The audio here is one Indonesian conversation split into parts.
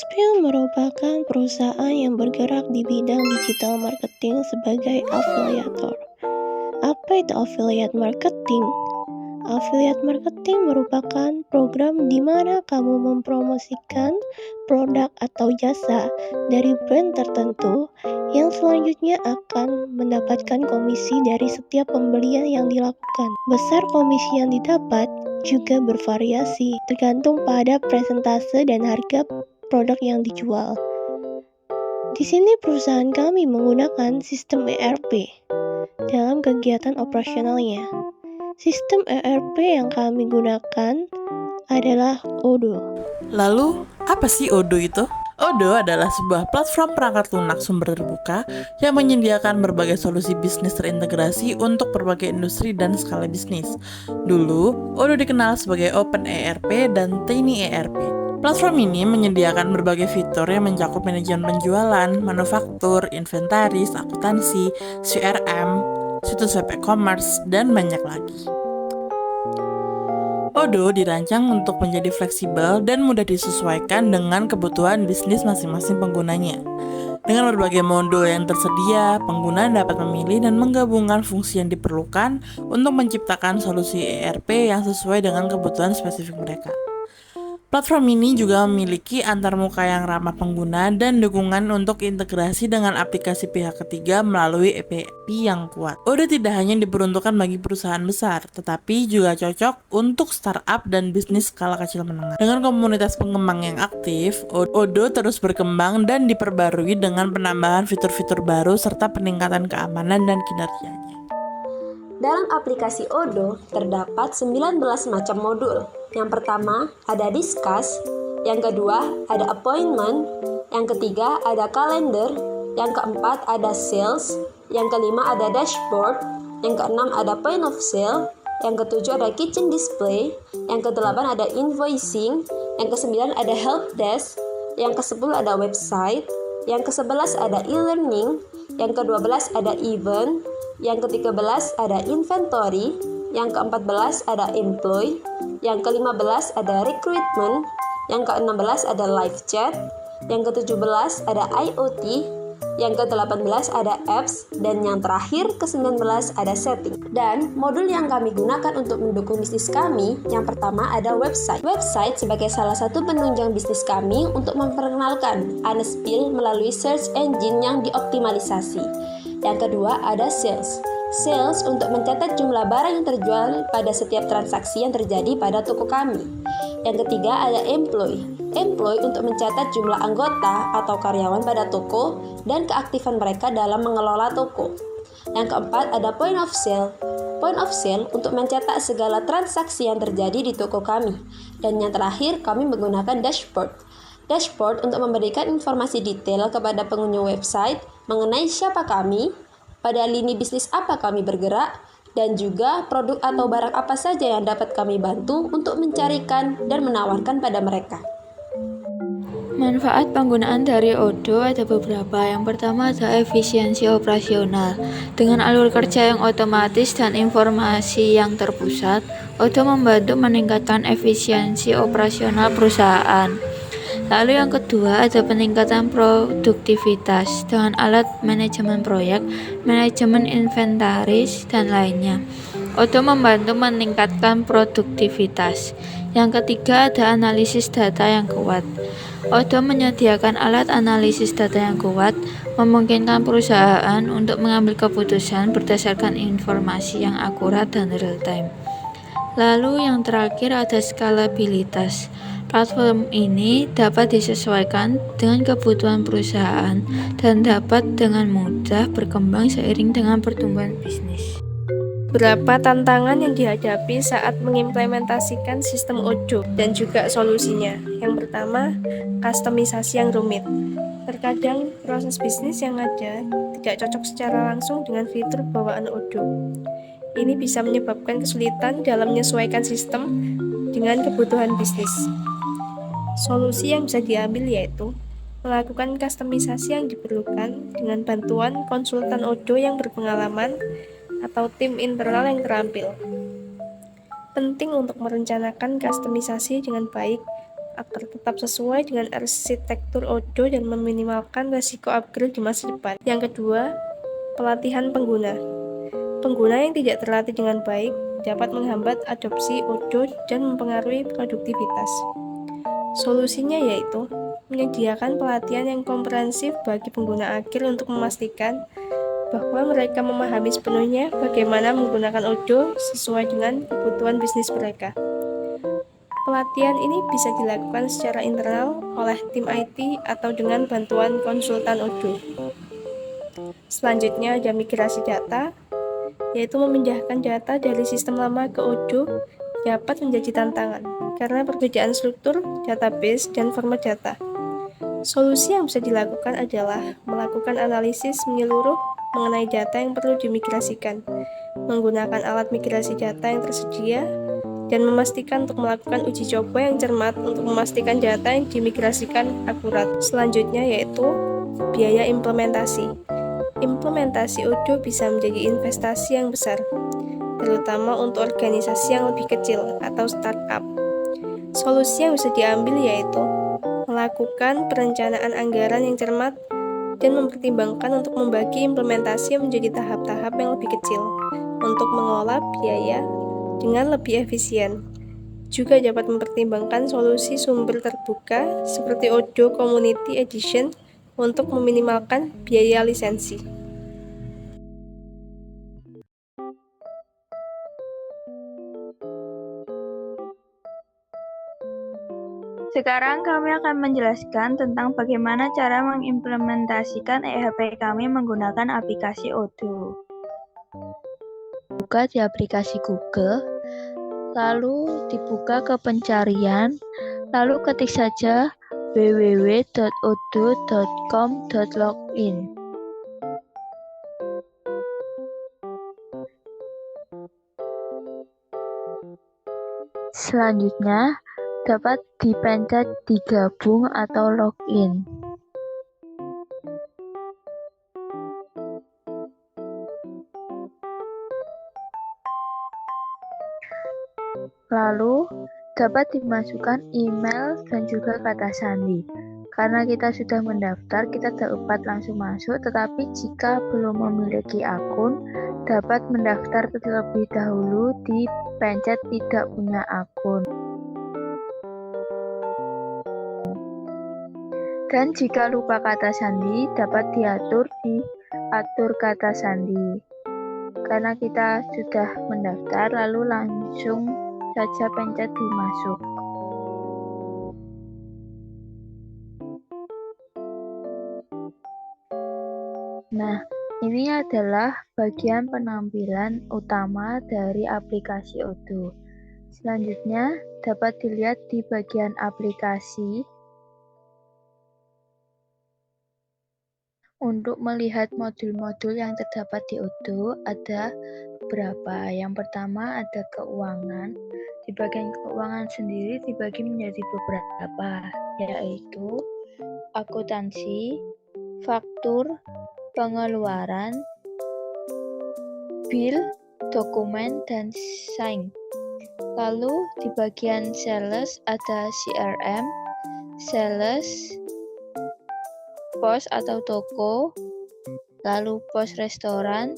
Spill merupakan perusahaan yang bergerak di bidang digital marketing sebagai afiliator. Apa itu affiliate marketing? Affiliate marketing merupakan program di mana kamu mempromosikan produk atau jasa dari brand tertentu yang selanjutnya akan mendapatkan komisi dari setiap pembelian yang dilakukan. Besar komisi yang didapat juga bervariasi tergantung pada presentase dan harga produk yang dijual. Di sini perusahaan kami menggunakan sistem ERP dalam kegiatan operasionalnya. Sistem ERP yang kami gunakan adalah Odoo. Lalu, apa sih Odoo itu? Odoo adalah sebuah platform perangkat lunak sumber terbuka yang menyediakan berbagai solusi bisnis terintegrasi untuk berbagai industri dan skala bisnis. Dulu, Odoo dikenal sebagai Open ERP dan Tiny ERP. Platform ini menyediakan berbagai fitur yang mencakup manajemen penjualan, manufaktur, inventaris, akuntansi, CRM, situs web e-commerce, dan banyak lagi. Odoo dirancang untuk menjadi fleksibel dan mudah disesuaikan dengan kebutuhan bisnis masing-masing penggunanya. Dengan berbagai modul yang tersedia, pengguna dapat memilih dan menggabungkan fungsi yang diperlukan untuk menciptakan solusi ERP yang sesuai dengan kebutuhan spesifik mereka. Platform ini juga memiliki antarmuka yang ramah pengguna dan dukungan untuk integrasi dengan aplikasi pihak ketiga melalui API yang kuat. Odoo tidak hanya diperuntukkan bagi perusahaan besar, tetapi juga cocok untuk startup dan bisnis skala kecil menengah. Dengan komunitas pengembang yang aktif, Odoo terus berkembang dan diperbarui dengan penambahan fitur-fitur baru serta peningkatan keamanan dan kinerjanya. Dalam aplikasi Odoo terdapat 19 macam modul. Yang pertama ada Discuss, yang kedua ada Appointment, yang ketiga ada Calendar, yang keempat ada Sales, yang kelima ada Dashboard, yang keenam ada Point of Sale, yang ketujuh ada Kitchen Display, yang kedelapan ada Invoicing, yang kesembilan ada Help Desk, yang kesepuluh ada Website, yang ke-11 ada E-Learning, yang ke-12 ada Event, yang ke-13 ada Inventory, yang ke-14 ada Employee, yang ke-15 ada Recruitment, yang ke-16 ada Live Chat, yang ke-17 ada IoT, yang ke-18 ada Apps, dan yang terakhir ke-19 ada Setting. Dan modul yang kami gunakan untuk mendukung bisnis kami, yang pertama ada Website. Website sebagai salah satu penunjang bisnis kami untuk memperkenalkan Unspill melalui search engine yang dioptimalisasi. Yang kedua ada Sales. Sales untuk mencatat jumlah barang yang terjual pada setiap transaksi yang terjadi pada toko kami. Yang ketiga ada Employee. Employee untuk mencatat jumlah anggota atau karyawan pada toko dan keaktifan mereka dalam mengelola toko. Yang keempat ada Point of Sale. Point of Sale untuk mencatat segala transaksi yang terjadi di toko kami. Dan yang terakhir kami menggunakan Dashboard. Dashboard untuk memberikan informasi detail kepada pengunjung website mengenai siapa kami, pada lini bisnis apa kami bergerak, dan juga produk atau barang apa saja yang dapat kami bantu untuk mencarikan dan menawarkan pada mereka. Manfaat penggunaan dari Odoo ada beberapa. Yang pertama ada efisiensi operasional. Dengan alur kerja yang otomatis dan informasi yang terpusat, Odoo membantu meningkatkan efisiensi operasional perusahaan. Lalu yang kedua ada peningkatan produktivitas dengan alat manajemen proyek, manajemen inventaris, dan lainnya. Odoo membantu meningkatkan produktivitas. Yang ketiga ada analisis data yang kuat. Odoo menyediakan alat analisis data yang kuat, memungkinkan perusahaan untuk mengambil keputusan berdasarkan informasi yang akurat dan real time. Lalu yang terakhir ada skalabilitas. Platform ini dapat disesuaikan dengan kebutuhan perusahaan dan dapat dengan mudah berkembang seiring dengan pertumbuhan bisnis. Berapa tantangan yang dihadapi saat mengimplementasikan sistem Odoo dan juga solusinya? Yang pertama, kustomisasi yang rumit. Terkadang proses bisnis yang ada tidak cocok secara langsung dengan fitur bawaan Odoo. Ini bisa menyebabkan kesulitan dalam menyesuaikan sistem dengan kebutuhan bisnis. Solusi yang bisa diambil yaitu melakukan kustomisasi yang diperlukan dengan bantuan konsultan Odoo yang berpengalaman atau tim internal yang terampil. Penting untuk merencanakan kustomisasi dengan baik agar tetap sesuai dengan arsitektur Odoo dan meminimalkan resiko upgrade di masa depan. Yang kedua, pelatihan pengguna. Pengguna yang tidak terlatih dengan baik dapat menghambat adopsi Odoo dan mempengaruhi produktivitas. Solusinya yaitu menyediakan pelatihan yang komprehensif bagi pengguna akhir untuk memastikan bahwa mereka memahami sepenuhnya bagaimana menggunakan Odoo sesuai dengan kebutuhan bisnis mereka. Pelatihan ini bisa dilakukan secara internal oleh tim IT atau dengan bantuan konsultan Odoo. Selanjutnya ada migrasi data, yaitu memindahkan data dari sistem lama ke Odoo dapat menjadi tantangan karena perbedaan struktur, database, dan format data. Solusi yang bisa dilakukan adalah melakukan analisis menyeluruh mengenai data yang perlu dimigrasikan, menggunakan alat migrasi data yang tersedia, dan memastikan untuk melakukan uji coba yang cermat untuk memastikan data yang dimigrasikan akurat. Selanjutnya yaitu biaya implementasi. Implementasi Odoo bisa menjadi investasi yang besar, terutama untuk organisasi yang lebih kecil atau startup. Solusi yang bisa diambil yaitu melakukan perencanaan anggaran yang cermat dan mempertimbangkan untuk membagi implementasi menjadi tahap-tahap yang lebih kecil untuk mengelola biaya dengan lebih efisien. Juga dapat mempertimbangkan solusi sumber terbuka seperti Odoo Community Edition untuk meminimalkan biaya lisensi. Sekarang kami akan menjelaskan tentang bagaimana cara mengimplementasikan e-HP kami menggunakan aplikasi Odoo. Buka di aplikasi Google, lalu dibuka ke pencarian, lalu ketik saja www.odoo.com.login. Selanjutnya, dapat dipencet digabung atau login. Lalu, dapat dimasukkan email dan juga kata sandi. Karena kita sudah mendaftar, kita dapat langsung masuk, tetapi jika belum memiliki akun, dapat mendaftar terlebih dahulu di pencet tidak punya akun. Dan jika lupa kata sandi, dapat diatur di atur kata sandi. Karena kita sudah mendaftar, lalu langsung saja pencet di masuk. Nah, ini adalah bagian penampilan utama dari aplikasi Odoo. Selanjutnya, dapat dilihat di bagian aplikasi. Untuk melihat modul-modul yang terdapat di Odoo ada beberapa. Yang pertama ada keuangan. Di bagian keuangan sendiri dibagi menjadi beberapa, yaitu akuntansi, faktur, pengeluaran, bil, dokumen, dan sign. Lalu di bagian sales ada CRM, sales, pos atau toko, lalu pos restoran,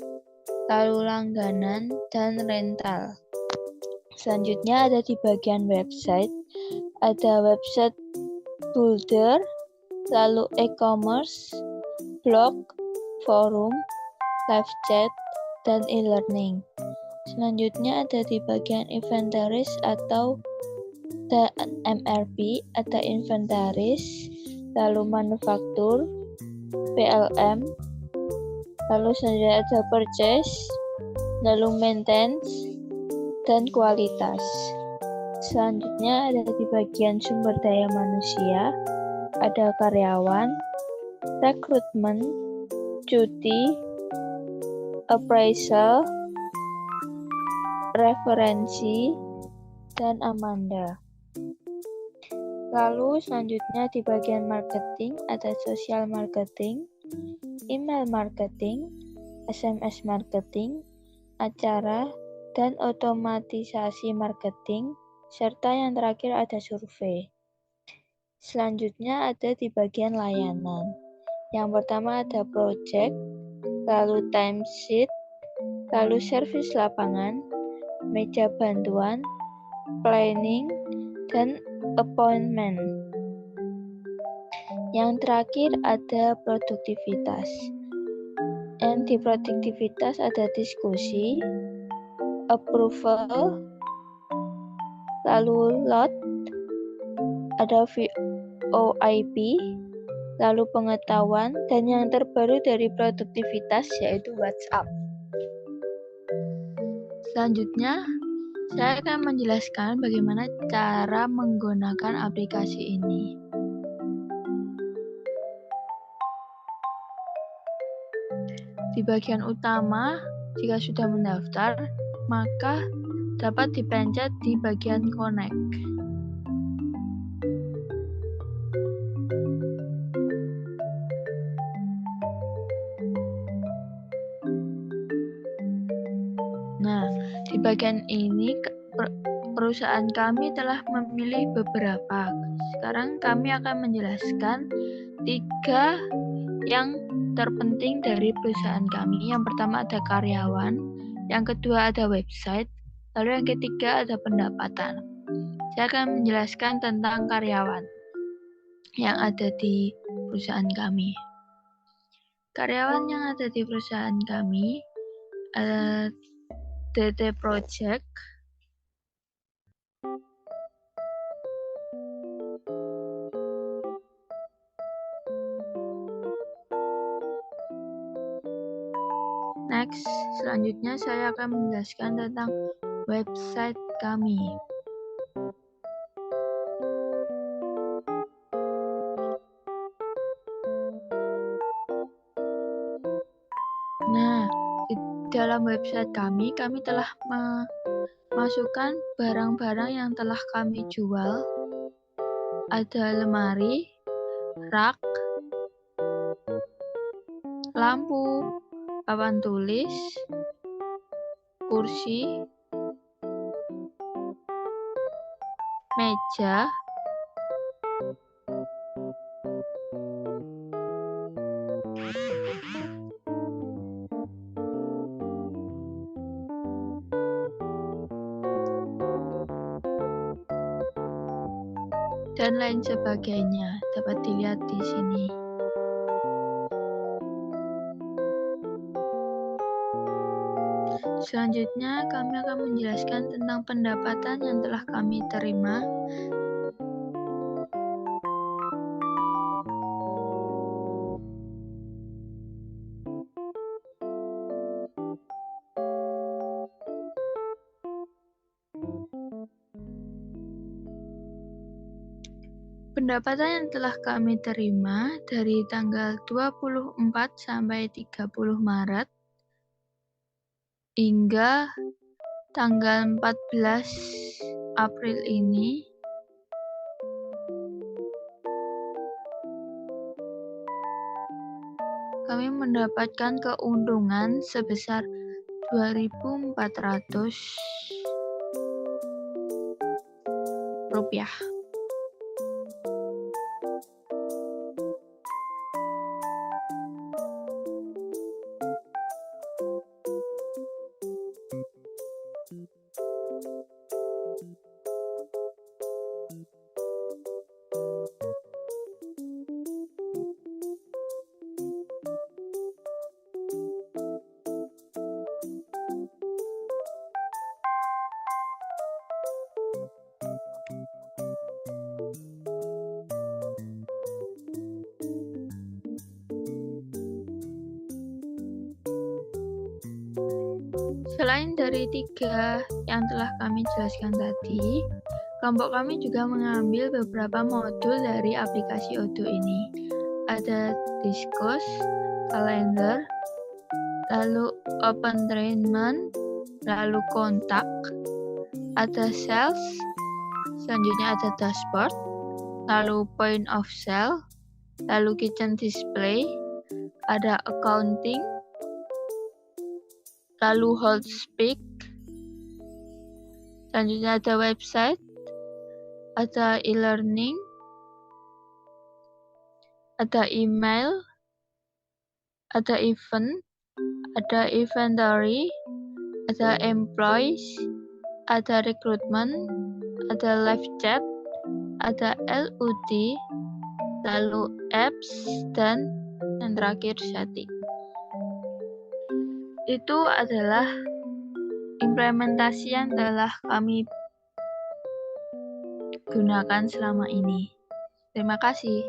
lalu langganan, dan rental. Selanjutnya ada di bagian website, ada website builder, lalu e-commerce, blog, forum, live chat, dan e-learning. Selanjutnya ada di bagian inventaris atau MRP, ada inventaris, lalu manufaktur, PLM, lalu selanjutnya ada purchase, lalu maintenance, dan kualitas. Selanjutnya ada di bagian sumber daya manusia, ada karyawan, rekrutmen, cuti, appraisal, referensi, dan Amanda. Lalu selanjutnya di bagian marketing ada social marketing, email marketing, SMS marketing, acara, dan otomatisasi marketing, serta yang terakhir ada survei. Selanjutnya ada di bagian layanan. Yang pertama ada project, lalu timesheet, lalu servis lapangan, meja bantuan, planning, dan appointment. Yang terakhir ada produktivitas. Dan di produktivitas ada diskusi, approval, lalu load, ada VoIP, lalu pengetahuan, dan yang terbaru dari produktivitas yaitu WhatsApp. Selanjutnya, saya akan menjelaskan bagaimana cara menggunakan aplikasi ini. Di bagian utama, jika sudah mendaftar, maka dapat dipencet di bagian Connect. Nah, di bagian ini perusahaan kami telah memilih beberapa. Sekarang kami akan menjelaskan 3 yang terpenting dari perusahaan kami. Yang pertama ada karyawan, yang kedua ada website, lalu yang ketiga ada pendapatan. Saya akan menjelaskan tentang karyawan yang ada di perusahaan kami. Karyawan yang ada di perusahaan kami ada DT Project, Next, selanjutnya saya akan menjelaskan tentang website kami. Nah, di dalam website kami telah memasukkan barang-barang yang telah kami jual. Ada lemari, rak, lampu, papan tulis, kursi, meja, dan lain sebagainya. Dapat dilihat di sini. Selanjutnya, kami akan menjelaskan tentang pendapatan yang telah kami terima. Pendapatan yang telah kami terima dari tanggal 24 sampai 30 Maret hingga tanggal 14 April ini kami mendapatkan keuntungan sebesar 2.400 rupiah. Selain dari 3 yang telah kami jelaskan tadi, kelompok kami juga mengambil beberapa modul dari aplikasi Odoo ini. Ada Discuss, Calendar, lalu Opentrainment, lalu Kontak, ada Sales, selanjutnya ada Dashboard, lalu Point of Sale, lalu Kitchen Display, ada Accounting, lalu Hold Speak, selanjutnya ada website, ada e-learning, ada email, ada event, ada inventory, ada employees, ada recruitment, ada live chat, ada LUT, lalu apps, dan yang terakhir setting. Itu adalah implementasi yang telah kami gunakan selama ini. Terima kasih.